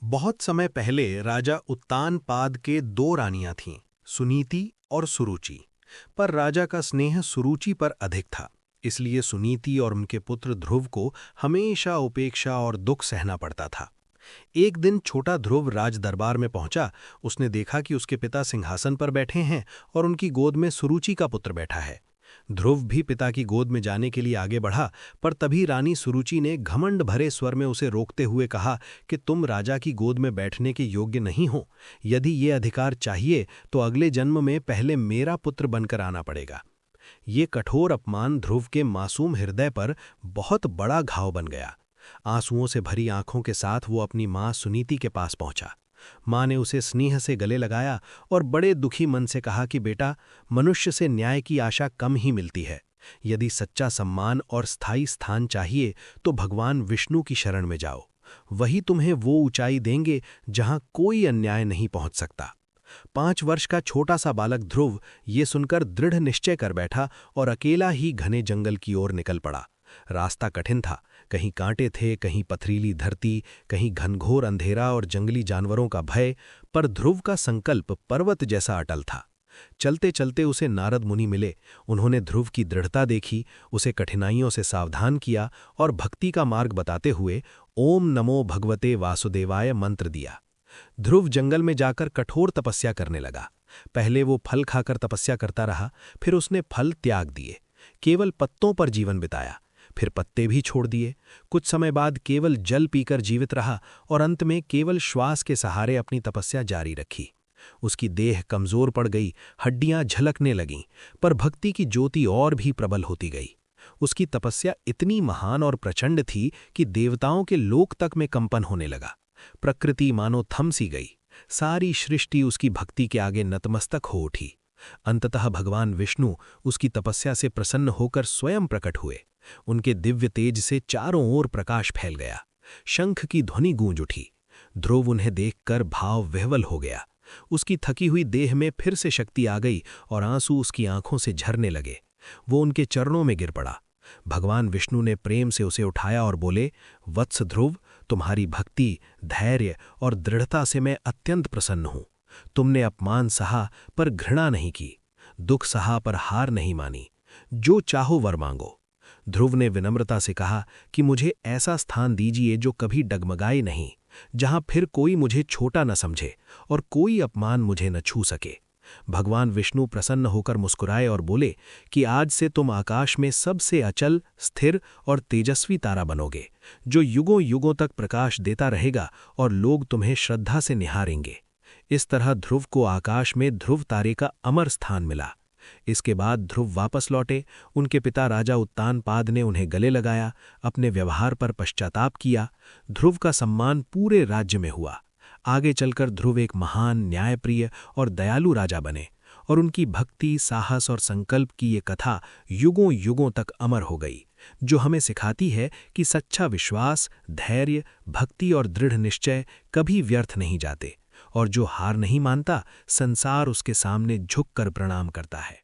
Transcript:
बहुत समय पहले राजा उत्तानपाद के दो रानियां थीं, सुनीति और सुरुचि। पर राजा का स्नेह सुरुचि पर अधिक था, इसलिए सुनीति और उनके पुत्र ध्रुव को हमेशा उपेक्षा और दुख सहना पड़ता था। एक दिन छोटा ध्रुव राज दरबार में पहुंचा। उसने देखा कि उसके पिता सिंहासन पर बैठे हैं और उनकी गोद में सुरुचि का पुत्र बैठा है। ध्रुव भी पिता की गोद में जाने के लिए आगे बढ़ा, पर तभी रानी सुरुचि ने घमंड भरे स्वर में उसे रोकते हुए कहा कि तुम राजा की गोद में बैठने के योग्य नहीं हो। यदि ये अधिकार चाहिए तो अगले जन्म में पहले मेरा पुत्र बनकर आना पड़ेगा। ये कठोर अपमान ध्रुव के मासूम हृदय पर बहुत बड़ा घाव बन गया। आंसुओं से भरी आंखों के साथ वो अपनी मां सुनीति के पास पहुंचा। मां ने उसे स्नेह से गले लगाया और बड़े दुखी मन से कहा कि बेटा, मनुष्य से न्याय की आशा कम ही मिलती है। यदि सच्चा सम्मान और स्थायी स्थान चाहिए तो भगवान विष्णु की शरण में जाओ। वही तुम्हें वो ऊंचाई देंगे जहां कोई अन्याय नहीं पहुंच सकता। 5 वर्ष का छोटा सा बालक ध्रुव ये सुनकर दृढ़ निश्चय कर बैठा और अकेला ही घने जंगल की ओर निकल पड़ा। रास्ता कठिन था, कहीं कांटे थे, कहीं पथरीली धरती, कहीं घनघोर अंधेरा और जंगली जानवरों का भय। पर ध्रुव का संकल्प पर्वत जैसा अटल था। चलते चलते उसे नारद मुनि मिले। उन्होंने ध्रुव की दृढ़ता देखी, उसे कठिनाइयों से सावधान किया और भक्ति का मार्ग बताते हुए ओम नमो भगवते वासुदेवाय मंत्र दिया। ध्रुव जंगल में जाकर कठोर तपस्या करने लगा। पहले वो फल खाकर तपस्या करता रहा, फिर उसने फल त्याग दिए, केवल पत्तों पर जीवन बिताया, फिर पत्ते भी छोड़ दिए। कुछ समय बाद केवल जल पीकर जीवित रहा और अंत में केवल श्वास के सहारे अपनी तपस्या जारी रखी। उसकी देह कमजोर पड़ गई, हड्डियां झलकने लगीं, पर भक्ति की ज्योति और भी प्रबल होती गई। उसकी तपस्या इतनी महान और प्रचंड थी कि देवताओं के लोक तक में कंपन होने लगा। प्रकृति मानो थम सी गई। सारी सृष्टि उसकी भक्ति के आगे नतमस्तक हो उठी। अंततः भगवान विष्णु उसकी तपस्या से प्रसन्न होकर स्वयं प्रकट हुए। उनके दिव्य तेज से चारों ओर प्रकाश फैल गया। शंख की ध्वनि गूंज उठी। ध्रुव उन्हें देखकर भाव विह्वल हो गया। उसकी थकी हुई देह में फिर से शक्ति आ गई और आंसू उसकी आंखों से झरने लगे। वो उनके चरणों में गिर पड़ा। भगवान विष्णु ने प्रेम से उसे उठाया और बोले, वत्स ध्रुव, तुम्हारी भक्ति, धैर्य और दृढ़ता से मैं अत्यंत प्रसन्न हूं। तुमने अपमान सहा पर घृणा नहीं की, दुख सहा पर हार नहीं मानी। जो चाहो वर मांगो। ध्रुव ने विनम्रता से कहा कि मुझे ऐसा स्थान दीजिए जो कभी डगमगाए नहीं, जहां फिर कोई मुझे छोटा न समझे और कोई अपमान मुझे न छू सके। भगवान विष्णु प्रसन्न होकर मुस्कुराए और बोले कि आज से तुम आकाश में सबसे अचल, स्थिर और तेजस्वी तारा बनोगे, जो युगों युगों तक प्रकाश देता रहेगा और लोग तुम्हें श्रद्धा से निहारेंगे। इस तरह ध्रुव को आकाश में ध्रुव तारे का अमर स्थान मिला। इसके बाद ध्रुव वापस लौटे। उनके पिता राजा उत्तानपाद ने उन्हें गले लगाया, अपने व्यवहार पर पश्चाताप किया। ध्रुव का सम्मान पूरे राज्य में हुआ। आगे चलकर ध्रुव एक महान, न्यायप्रिय और दयालु राजा बने और उनकी भक्ति, साहस और संकल्प की ये कथा युगों युगों तक अमर हो गई, जो हमें सिखाती है कि सच्चा विश्वास, धैर्य, भक्ति और दृढ़ निश्चय कभी व्यर्थ नहीं जाते और जो हार नहीं मानता, संसार उसके सामने झुककर प्रणाम करता है।